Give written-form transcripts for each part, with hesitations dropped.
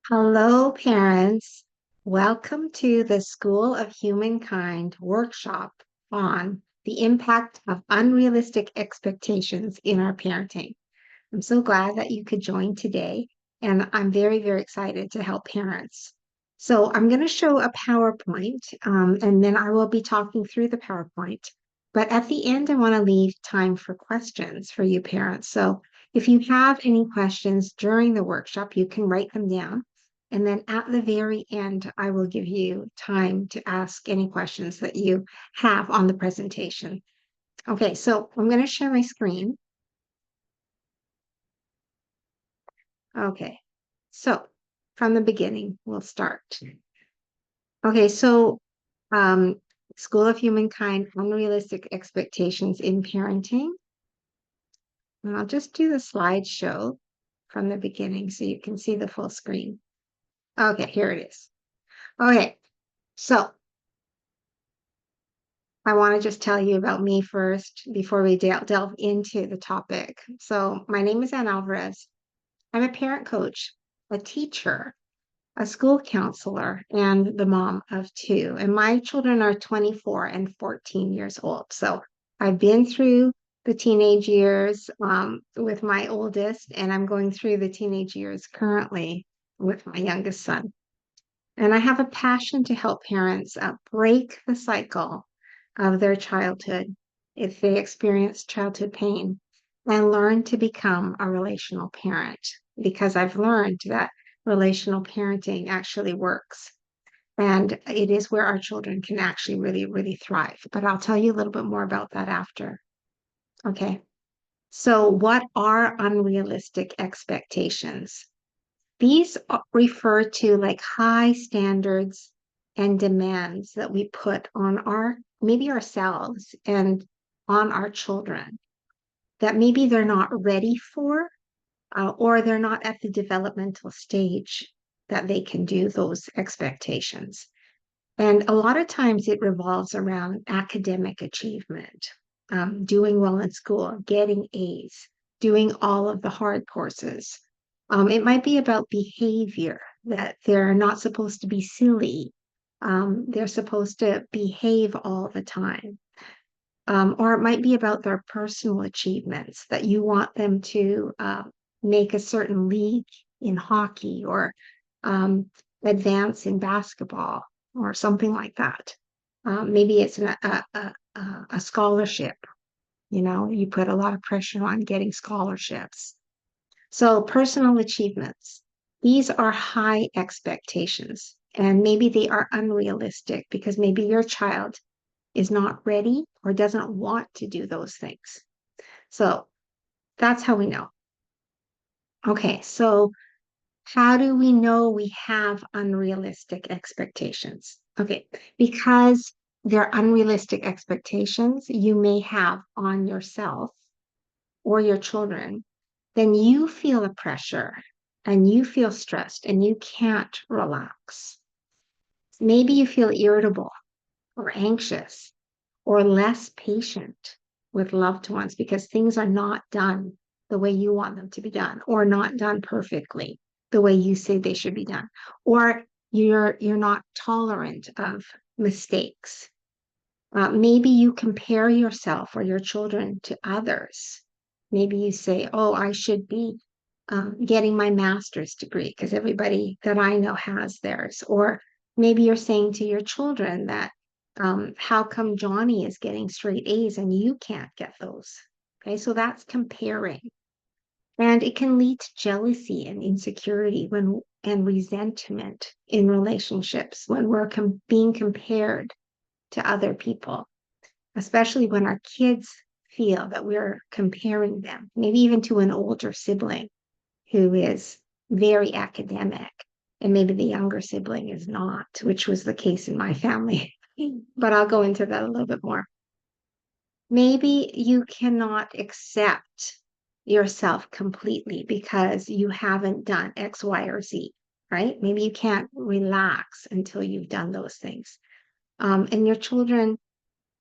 Hello, parents. Welcome to the School of Humankind workshop on the impact of unrealistic expectations in our parenting. I'm so glad that you could join today, and I'm very, very excited to help parents. So, I'm going to show a PowerPoint, and then I will be talking through the PowerPoint. But at the end, I want to leave time for questions for you parents. So, if you have any questions during the workshop, you can write them down. And then at the very end, I will give you time to ask any questions that you have on the presentation. Okay, so I'm going to share my screen. Okay, so from the beginning, we'll start. Okay, so um, School of Humankind, Unrealistic Expectations in Parenting. And I'll just do the slideshow from the beginning so you can see the full screen. Okay, here it is. Okay, so I want to just tell you about me first before we delve into the topic. So my name is Alvares. I'm a parent coach, a teacher, a school counselor, and the mom of two. And my children are 24 and 14 years old. So I've been through the teenage years with my oldest, and I'm going through the teenage years currently with my youngest son. And I have a passion to help parents break the cycle of their childhood if they experience childhood pain and learn to become a relational parent because I've learned that relational parenting actually works. And it is where our children can actually really, really thrive. But I'll tell you a little bit more about that after. Okay. So, what are unrealistic expectations? These refer to like high standards and demands that we put on maybe ourselves and on our children that maybe they're not ready for, or they're not at the developmental stage that they can do those expectations. And a lot of times it revolves around academic achievement, doing well in school, getting A's, doing all of the hard courses. It might be about behavior, that they're not supposed to be silly. They're supposed to behave all the time. Or it might be about their personal achievements, that you want them to make a certain league in hockey or advance in basketball or something like that. Maybe it's a scholarship. You put a lot of pressure on getting scholarships. So, personal achievements, these are high expectations, and maybe they are unrealistic because maybe your child is not ready or doesn't want to do those things. So, that's how we know. Okay, so how do we know we have unrealistic expectations? Okay, because they're unrealistic expectations you may have on yourself or your children, then you feel a pressure and you feel stressed and you can't relax. Maybe you feel irritable or anxious or less patient with loved ones because things are not done the way you want them to be done or not done perfectly the way you say they should be done, or you're not tolerant of mistakes. Maybe you compare yourself or your children to others. Maybe you say, oh, I should be getting my master's degree because everybody that I know has theirs. Or maybe you're saying to your children that, how come Johnny is getting straight A's and you can't get those? Okay, so that's comparing. And it can lead to jealousy and insecurity and resentment in relationships when we're being compared to other people, especially when our kids feel that we're comparing them, maybe even to an older sibling who is very academic, and maybe the younger sibling is not, which was the case in my family. But I'll go into that a little bit more. Maybe you cannot accept yourself completely because you haven't done X, Y, or Z, right? Maybe you can't relax until you've done those things. And your children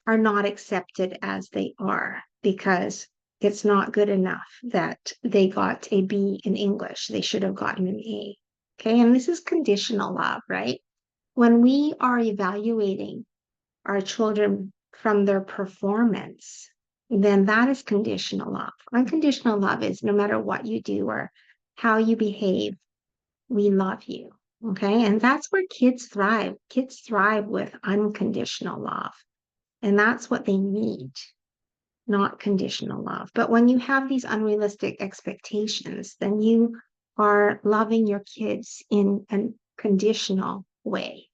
are not accepted as they are because it's not good enough that they got a B in English. They should have gotten an A. Okay. And this is conditional love, right? When we are evaluating our children from their performance, then that is conditional love. Unconditional love is no matter what you do or how you behave, we love you. Okay. And that's where kids thrive. Kids thrive with unconditional love. And that's what they need, not conditional love. But when you have these unrealistic expectations, then you are loving your kids in a conditional way.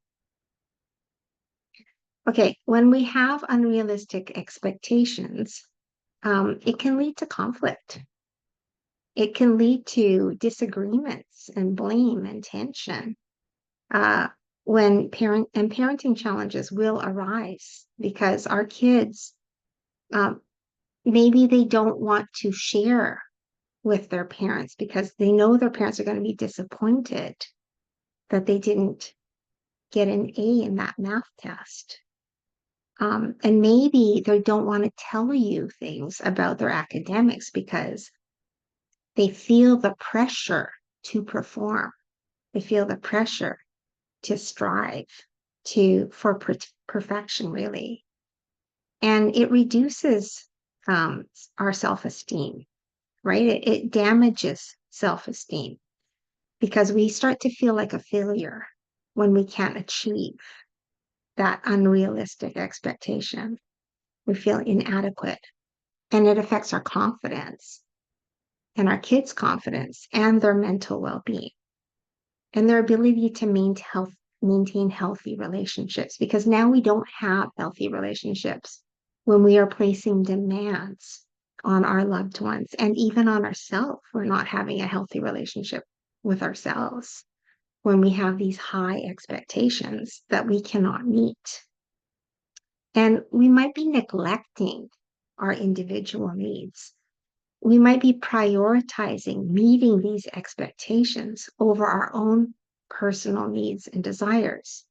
Okay, when we have unrealistic expectations, it can lead to conflict. It can lead to disagreements and blame and tension. When parenting challenges will arise because our kids, um, maybe they don't want to share with their parents because they know their parents are going to be disappointed that they didn't get an A in that math test. And maybe they don't want to tell you things about their academics because they feel the pressure to perform. They feel the pressure to strive for perfection, really. And it reduces our self-esteem, right? It damages self-esteem because we start to feel like a failure when we can't achieve that unrealistic expectation. We feel inadequate, and it affects our confidence and our kids' confidence and their mental well-being and their ability to maintain healthy relationships, because now we don't have healthy relationships when we are placing demands on our loved ones and even on ourselves. We're not having a healthy relationship with ourselves when we have these high expectations that we cannot meet. And we might be neglecting our individual needs. We might be prioritizing meeting these expectations over our own personal needs and desires.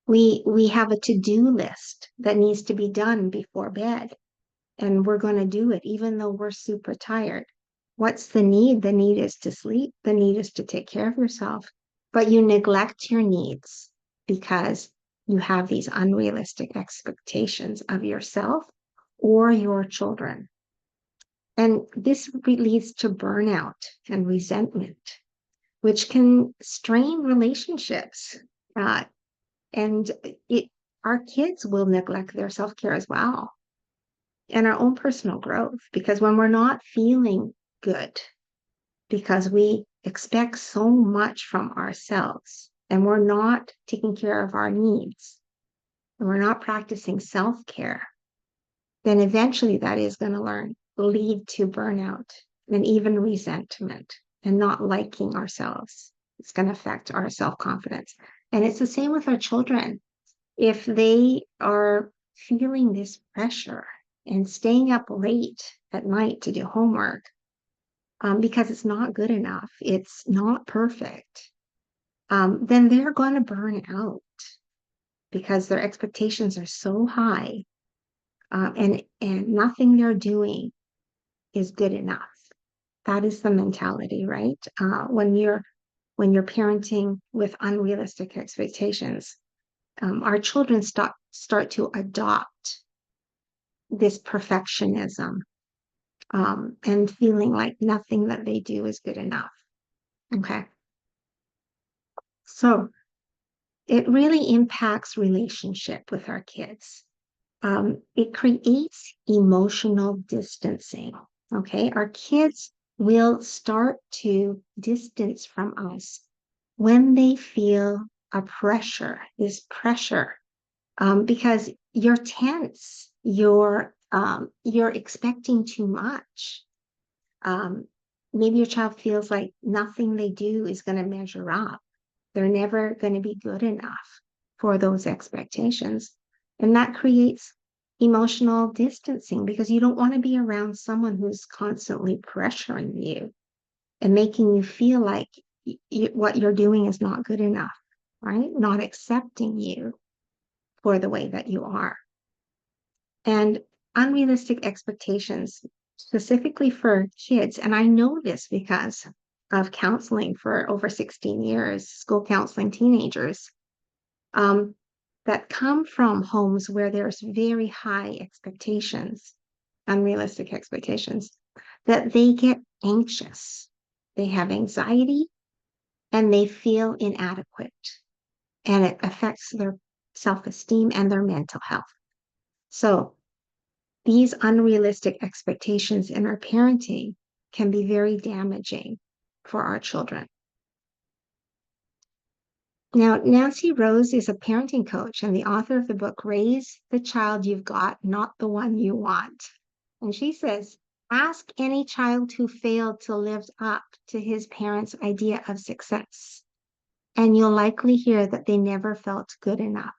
We have a to-do list that needs to be done before bed, and we're going to do it even though we're super tired. What's the need? The need is to sleep. The need is to take care of yourself. But you neglect your needs because you have these unrealistic expectations of yourself or your children. And this leads to burnout and resentment, which can strain relationships. And our kids will neglect their self-care as well and our own personal growth, because when we're not feeling good, because we expect so much from ourselves and we're not taking care of our needs and we're not practicing self-care, then eventually that is going to lead to burnout and even resentment and not liking ourselves. It's going to affect our self-confidence. And it's the same with our children. If they are feeling this pressure and staying up late at night to do homework because it's not good enough, it's not perfect, then they're going to burn out because their expectations are so high, and nothing they're doing is good enough. That is the mentality, right? When you're parenting with unrealistic expectations, our children start to adopt this perfectionism, and feeling like nothing that they do is good enough. Okay. So it really impacts relationship with our kids. It creates emotional distancing. Okay. Our kids will start to distance from us when they feel this pressure, because you're tense, you're expecting too much. Maybe your child feels like nothing they do is going to measure up. They're never going to be good enough for those expectations. And that creates emotional distancing because you don't want to be around someone who's constantly pressuring you and making you feel like what you're doing is not good enough, right? Not accepting you for the way that you are. And unrealistic expectations, specifically for kids, and I know this because of counseling for over 16 years, school counseling teenagers, um, that come from homes where there's very high expectations, unrealistic expectations, that they get anxious. They have anxiety and they feel inadequate, and it affects their self esteem and their mental health. So, these unrealistic expectations in our parenting can be very damaging for our children. Now, Nancy Rose is a parenting coach and the author of the book, Raise the Child You've Got, Not the One You Want. And she says, ask any child who failed to live up to his parents' idea of success, and you'll likely hear that they never felt good enough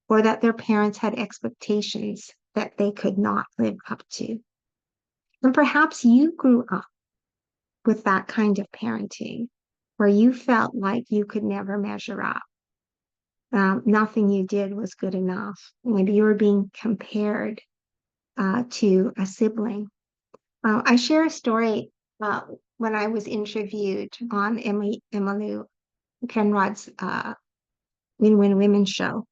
or that their parents had expectations that they could not live up to. And perhaps you grew up with that kind of parenting where you felt like you could never measure up. Nothing you did was good enough. Maybe you were being compared to a sibling. I share a story when I was interviewed on Emmylou Penrod's Win-Win Women show,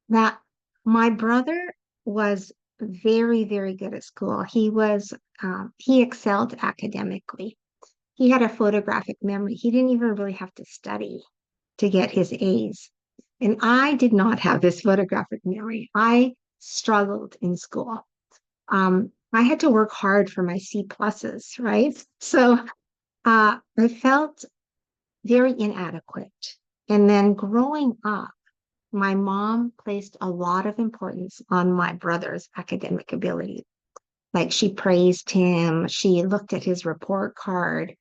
that my brother was very, very good at school. He excelled academically. He had a photographic memory. He didn't even really have to study to get his A's. And I did not have this photographic memory. I struggled in school. I had to work hard for my C pluses, right? So I felt very inadequate. And then growing up, my mom placed a lot of importance on my brother's academic ability. Like she praised him, she looked at his report card,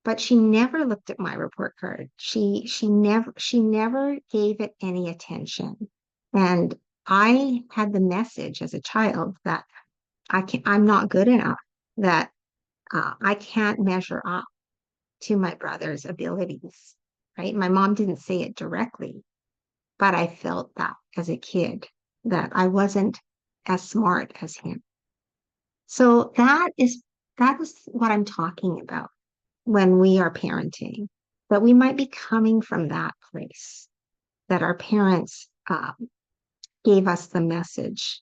but she never looked at my report card. She never gave it any attention. And I had the message as a child that I'm not good enough, that I can't measure up to my brother's abilities, right? My mom didn't say it directly, but I felt that as a kid, that I wasn't as smart as him. So that is what I'm talking about when we are parenting, that we might be coming from that place, that our parents gave us the message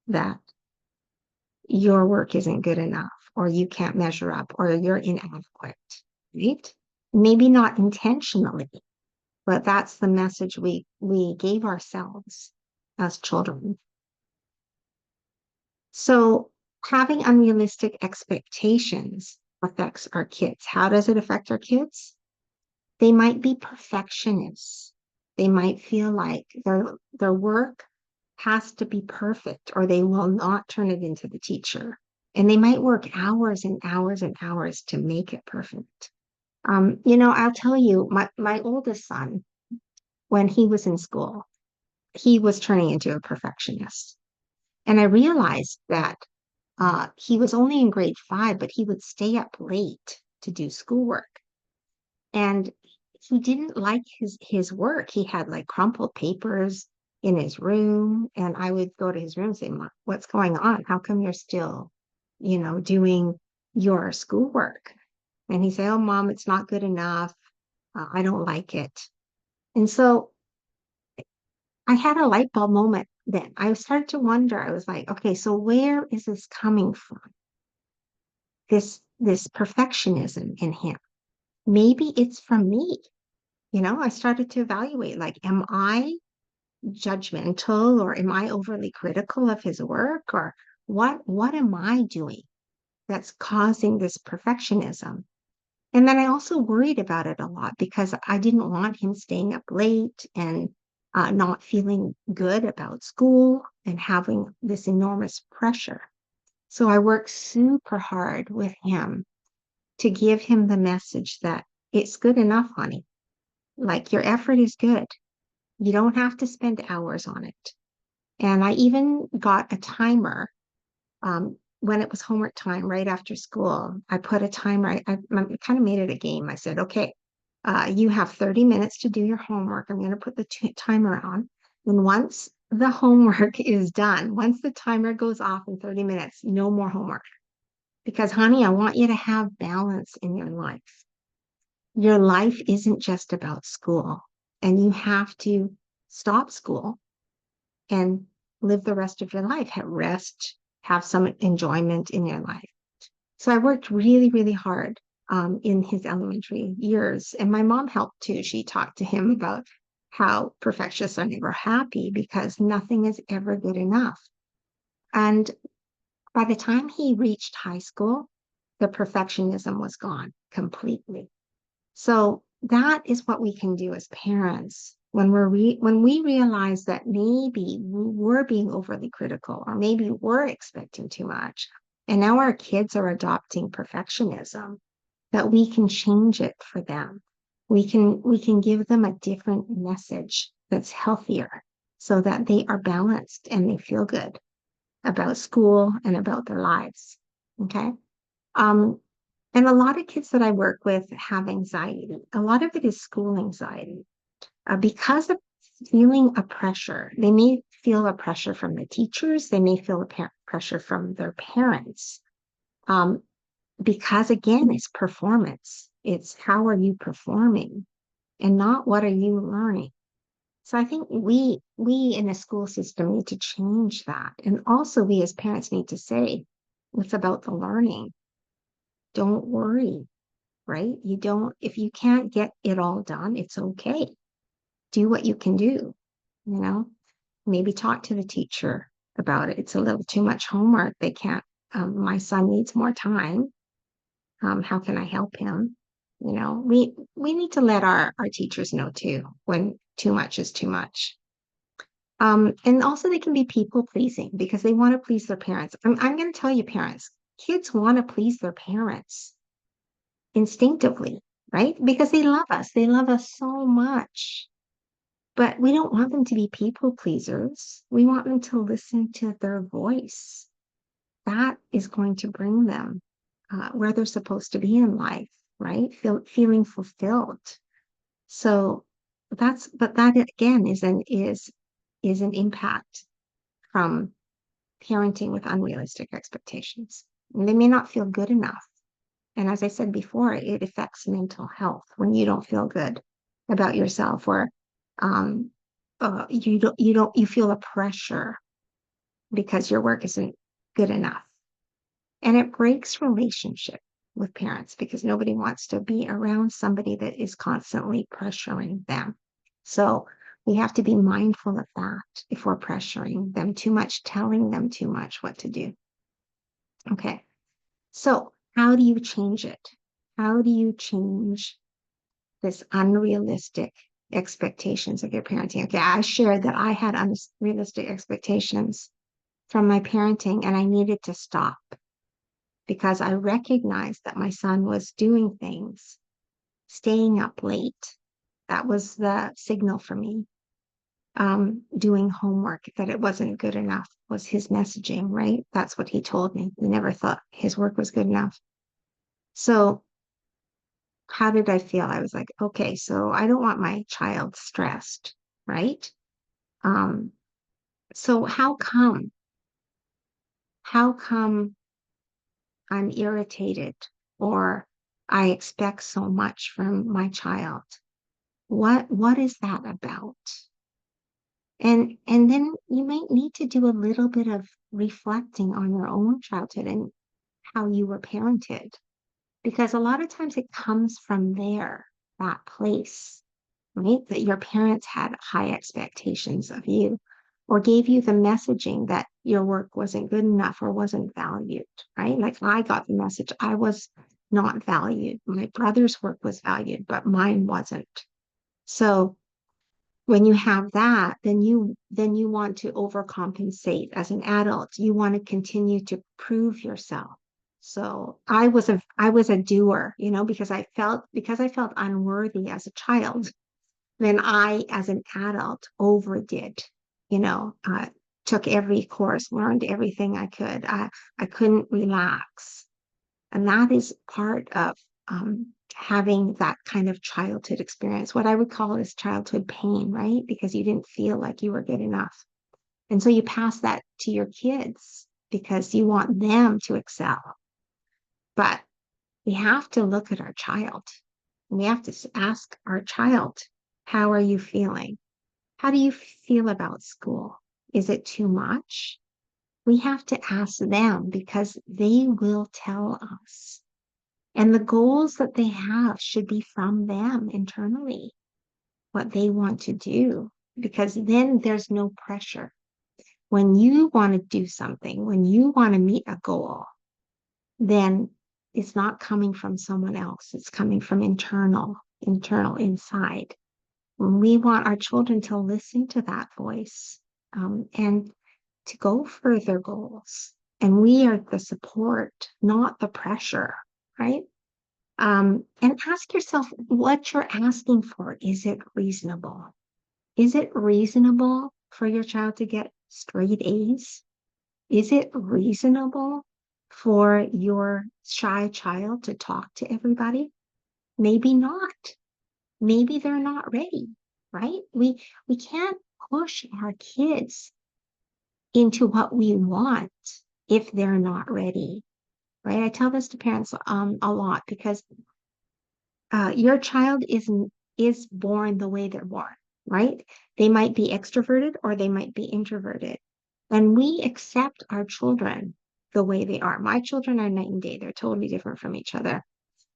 that your work isn't good enough, or you can't measure up, or you're inadequate, right? Maybe not intentionally, but that's the message we gave ourselves as children. So having unrealistic expectations affects our kids. How does it affect our kids? They might be perfectionists. They might feel like their work has to be perfect or they will not turn it into the teacher. And they might work hours and hours and hours to make it perfect. I'll tell you, my oldest son, when he was in school, he was turning into a perfectionist. And I realized that he was only in grade 5, but he would stay up late to do schoolwork. And he didn't like his work. He had like crumpled papers in his room. And I would go to his room and say, what's going on? How come you're still, doing your schoolwork? And he'd say, oh, Mom, it's not good enough. I don't like it. And so I had a light bulb moment then. I started to wonder, I was like, okay, so where is this coming from? This perfectionism in him. Maybe it's from me. I started to evaluate, like, am I judgmental or am I overly critical of his work, or what am I doing that's causing this perfectionism? And then I also worried about it a lot because I didn't want him staying up late and not feeling good about school and having this enormous pressure. So I worked super hard with him to give him the message that it's good enough, honey. Like, your effort is good. You don't have to spend hours on it. And I even got a timer when it was homework time right after school. I put a timer. I kind of made it a game. I said, okay, you have 30 minutes to do your homework. I'm going to put the timer on. And once the homework is done, once the timer goes off in 30 minutes, no more homework. Because, honey, I want you to have balance in your life. Your life isn't just about school, and you have to stop school and live the rest of your life, have rest, have some enjoyment in your life. So I worked really, really hard in his elementary years. And my mom helped too. She talked to him about how perfectionists are never happy because nothing is ever good enough. And by the time he reached high school, the perfectionism was gone completely. So that is what we can do as parents when when we realize that maybe we're being overly critical or maybe we're expecting too much, and now our kids are adopting perfectionism, that we can change it for them. We can give them a different message that's healthier so that they are balanced and they feel good about school and about their lives. Okay. Um, and a lot of kids that I work with have anxiety. A lot of it is school anxiety because of feeling a pressure. They may feel a pressure from the teachers. They may feel a pressure from their parents. Um, because again, it's performance. It's how are you performing and not what are you learning. So I think we in the school system need to change that. And also we as parents need to say, it's about the learning. Don't worry, right? You don't, if you can't get it all done, it's okay. Do what you can do, you know, maybe talk to the teacher about it. It's a little too much homework. They can't, my son needs more time. How can I help him? You know, we need to let our teachers know too when too much is too much. And also they can be people pleasing because they want to please their parents. I'm going to tell you, parents, kids want to please their parents instinctively, right? Because they love us. They love us so much. But we don't want them to be people pleasers. We want them to listen to their voice. That is going to bring them where they're supposed to be in life, right? Feeling fulfilled. So but that again is an impact from parenting with unrealistic expectations. And they may not feel good enough. And as I said before, it affects mental health when you don't feel good about yourself or um, you feel a pressure because your work isn't good enough. And it breaks relationship with parents because nobody wants to be around somebody that is constantly pressuring them. So we have to be mindful of that if we're pressuring them too much, telling them too much what to do. Okay. So how do you change it? How do you change this unrealistic expectations of your parenting? Okay, I shared that I had unrealistic expectations from my parenting and I needed to stop because I recognized that my son was doing things, staying up late. That was the signal for me. Doing homework, that it wasn't good enough was his messaging, right? That's what he told me. He never thought his work was good enough. So how did I feel? I was like, okay, so I don't want my child stressed, right? Um, so how come I'm irritated or I expect so much from my child? What is that about? And then you might need to do a little bit of reflecting on your own childhood and how you were parented, because a lot of times it comes from there, that place, right? That your parents had high expectations of you or gave you the messaging that your work wasn't good enough or wasn't valued, right? Like I got the message I was not valued. My brother's work was valued, but mine wasn't. So when you have that, then you want to overcompensate as an adult. You want to continue to prove yourself. So I was a doer, because I felt unworthy as a child. Then I, as an adult, overdid, took every course, learned everything I could. I couldn't relax. And that is part of having that kind of childhood experience. What I would call is childhood pain, right? Because you didn't feel like you were good enough. And so you pass that to your kids because you want them to excel. But we have to look at our child. We have to ask our child, how are you feeling? How do you feel about school? Is it too much? We have to ask them because they will tell us. And the goals that they have should be from them internally, what they want to do, because then there's no pressure. When you want to do something, when you want to meet a goal, then it's not coming from someone else. It's coming from internal inside. We want our children to listen to that voice, and to go for their goals. And we are the support, not the pressure, right? And ask yourself what you're asking for. Is it reasonable? Is it reasonable for your child to get straight A's? Is it reasonable for your shy child to talk to everybody? Maybe not. Maybe they're not ready, right? We can't push our kids into what we want if they're not ready, right? I tell this to parents a lot because your child is born the way they're born, right? They might be extroverted or they might be introverted, and we accept our children the way they are. My children are night and day; they're totally different from each other.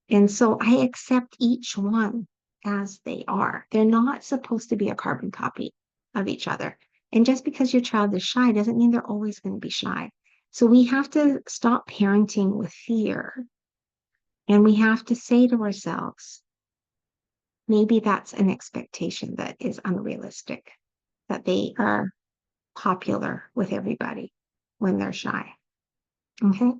And so I accept each one as they are. They're not supposed to be a carbon copy of each other. And just because your child is shy doesn't mean they're always going to be shy. So we have to stop parenting with fear. And we have to say to ourselves, maybe that's an expectation that is unrealistic, that they are popular with everybody when they're shy. Okay.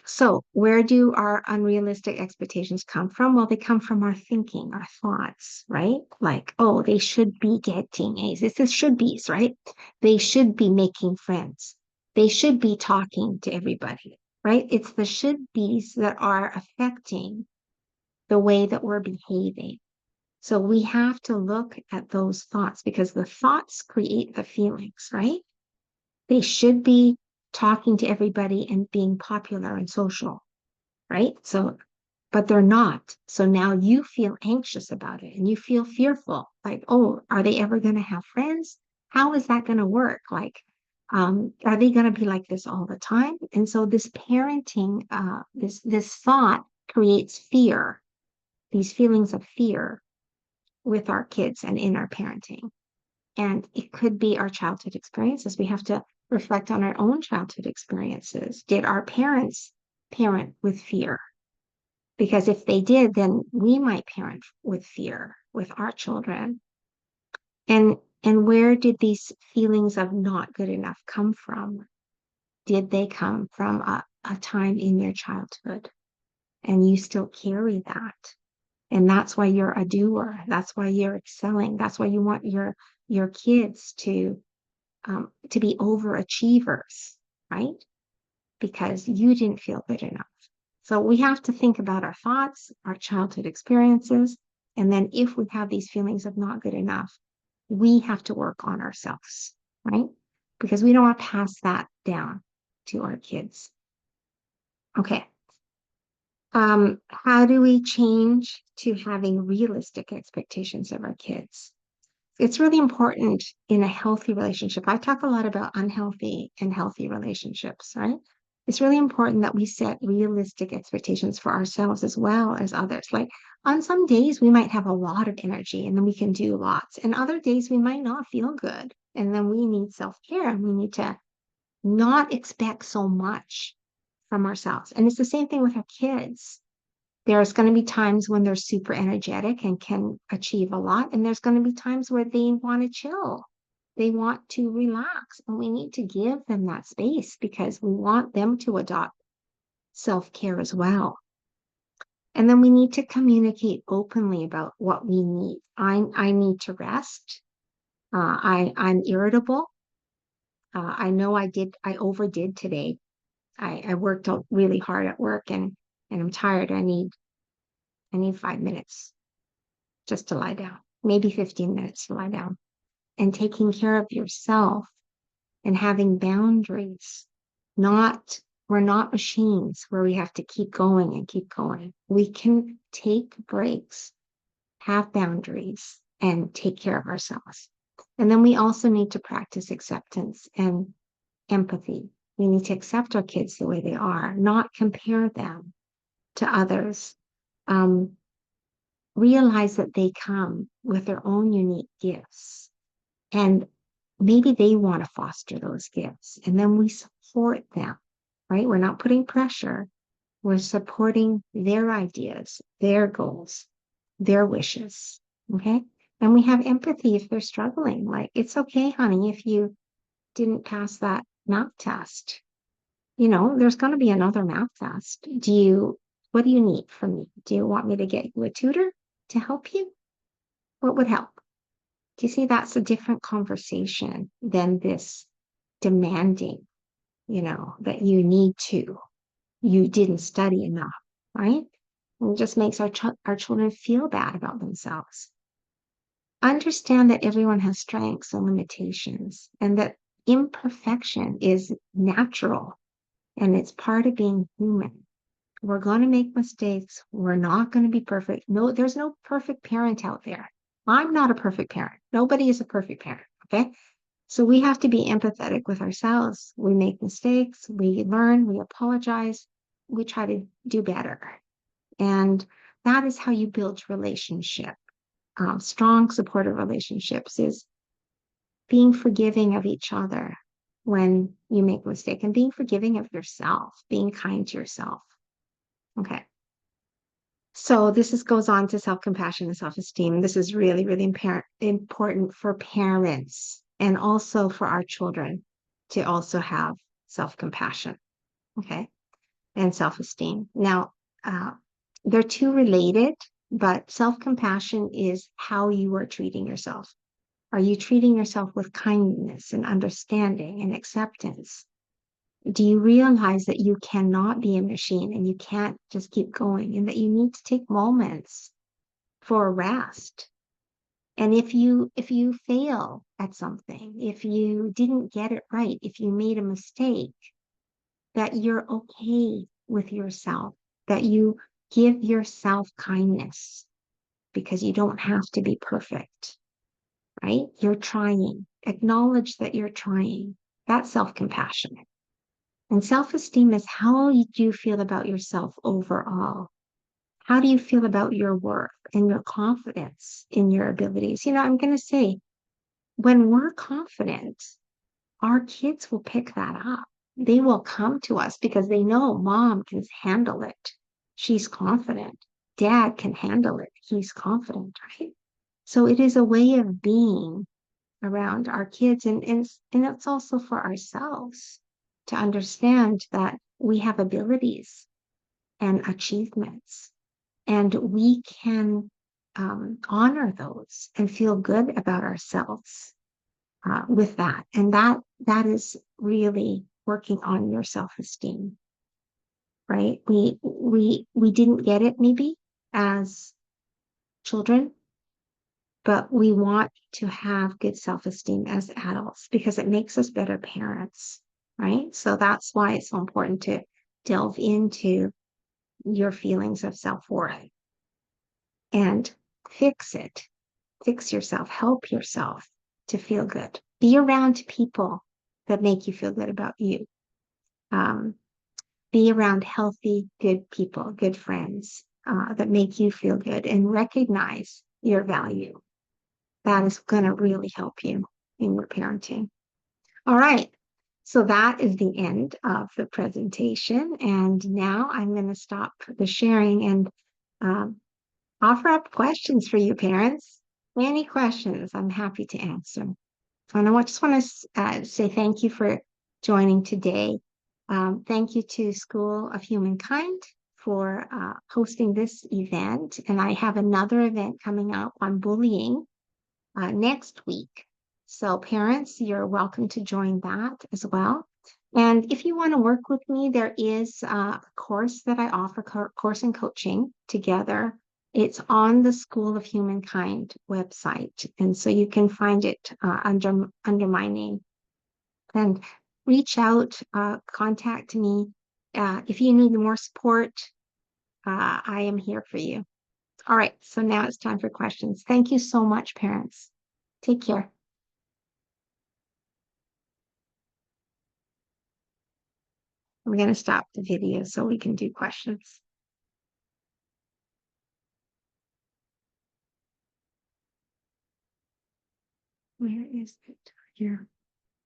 So where do our unrealistic expectations come from? Well, they come from our thinking, our thoughts, right? Like, oh, they should be getting A's. This is should be's, right? They should be making friends. They should be talking to everybody, right? It's the should be's that are affecting the way that we're behaving. So we have to look at those thoughts because the thoughts create the feelings, right? They should be talking to everybody and being popular and social, right? So, but they're not. So now you feel anxious about it and you feel fearful. Like, oh, are they ever going to have friends? How is that going to work? Like, are they going to be like this all the time? And so this parenting, this thought creates fear, these feelings of fear with our kids and in our parenting. And it could be our childhood experiences. We have to reflect on our own childhood experiences. Did our parents parent with fear? Because if they did, then we might parent with fear with our children. And where did these feelings of not good enough come from? Did they come from a time in your childhood? And you still carry that. And that's why you're a doer. That's why you're excelling. That's why you want your kids to be overachievers, right? Because you didn't feel good enough. So we have to think about our thoughts, our childhood experiences, and then if we have these feelings of not good enough, we have to work on ourselves, right? Because we don't want to pass that down to our kids. Okay. How do we change to having realistic expectations of our kids? It's really important in a healthy relationship. I talk a lot about unhealthy and healthy relationships, right? It's really important that we set realistic expectations for ourselves as well as others. Like on some days, we might have a lot of energy and then we can do lots. And other days, we might not feel good. And then we need self-care and we need to not expect so much from ourselves. And it's the same thing with our kids. There's going to be times when they're super energetic and can achieve a lot. And there's going to be times where they want to chill. They want to relax. And we need to give them that space because we want them to adopt self-care as well. And then we need to communicate openly about what we need. I need to rest. I'm irritable. I know I overdid today. I worked out really hard at work and I'm tired. I need 5 minutes just to lie down, maybe 15 minutes to lie down. And taking care of yourself and having boundaries, not We're not machines where we have to keep going and keep going. We can take breaks, have boundaries, and take care of ourselves. And then we also need to practice acceptance and empathy. We need to accept our kids the way they are, not compare them to others. Um, Realize that they come with their own unique gifts, and maybe they want to foster those gifts. And then we support them, right? We're not putting pressure. We're supporting their ideas, their goals, their wishes. Okay. And we have empathy if they're struggling. Like, it's okay, honey, if you didn't pass that math test. There's going to be another math test. What do you need from me? Do you want me to get you a tutor to help you? What would help? Do you see that's a different conversation than this demanding, that you didn't study enough, right? And it just makes our children feel bad about themselves. Understand that everyone has strengths and limitations, and that imperfection is natural and it's part of being human. We're going to make mistakes. We're not going to be perfect. No, there's no perfect parent out there. I'm not a perfect parent. Nobody is a perfect parent. Okay. So we have to be empathetic with ourselves. We make mistakes. We learn. We apologize. We try to do better. And that is how you build relationship. Strong, supportive relationships is being forgiving of each other when you make a mistake, and being forgiving of yourself, being kind to yourself. Okay. So goes on to self-compassion and self-esteem. This is really, really important for parents and also for our children to also have self-compassion, okay, and self-esteem. Now, they're two related, but self-compassion is how you are treating yourself. Are you treating yourself with kindness and understanding and acceptance? Do you realize that you cannot be a machine and you can't just keep going, and that you need to take moments for a rest? And if you fail at something, if you didn't get it right, if you made a mistake, that you're okay with yourself, that you give yourself kindness, because you don't have to be perfect, right? You're trying. Acknowledge that you're trying. That's self-compassion. And self-esteem is how do you feel about yourself overall? How do you feel about your work and your confidence in your abilities? I'm going to say, when we're confident, our kids will pick that up. They will come to us because they know mom can handle it. She's confident. Dad can handle it. He's confident, right? So it is a way of being around our kids, and it's also for ourselves to understand that we have abilities and achievements, and we can honor those and feel good about ourselves with that. And that is really working on your self-esteem, right? We didn't get it maybe as children, but we want to have good self-esteem as adults because it makes us better parents, right? So that's why it's so important to delve into your feelings of self-worth and fix it. Fix yourself, help yourself to feel good. Be around people that make you feel good about you. Be around healthy, good people, good friends that make you feel good, and recognize your value. That is going to really help you in your parenting. All right. So that is the end of the presentation. And now I'm going to stop the sharing and offer up questions for you parents. Any questions, I'm happy to answer. And I just want to say thank you for joining today. Thank you to School of Humankind for hosting this event. And I have another event coming up on bullying next week. So parents, you're welcome to join that as well. And if you want to work with me, there is a course that I offer, course and coaching together. It's on the School of Humankind website. And so you can find it under my name. And reach out, contact me. If you need more support, I am here for you. All right, so now it's time for questions. Thank you so much, parents. Take care. We're going to stop the video so we can do questions. Where is it? Here.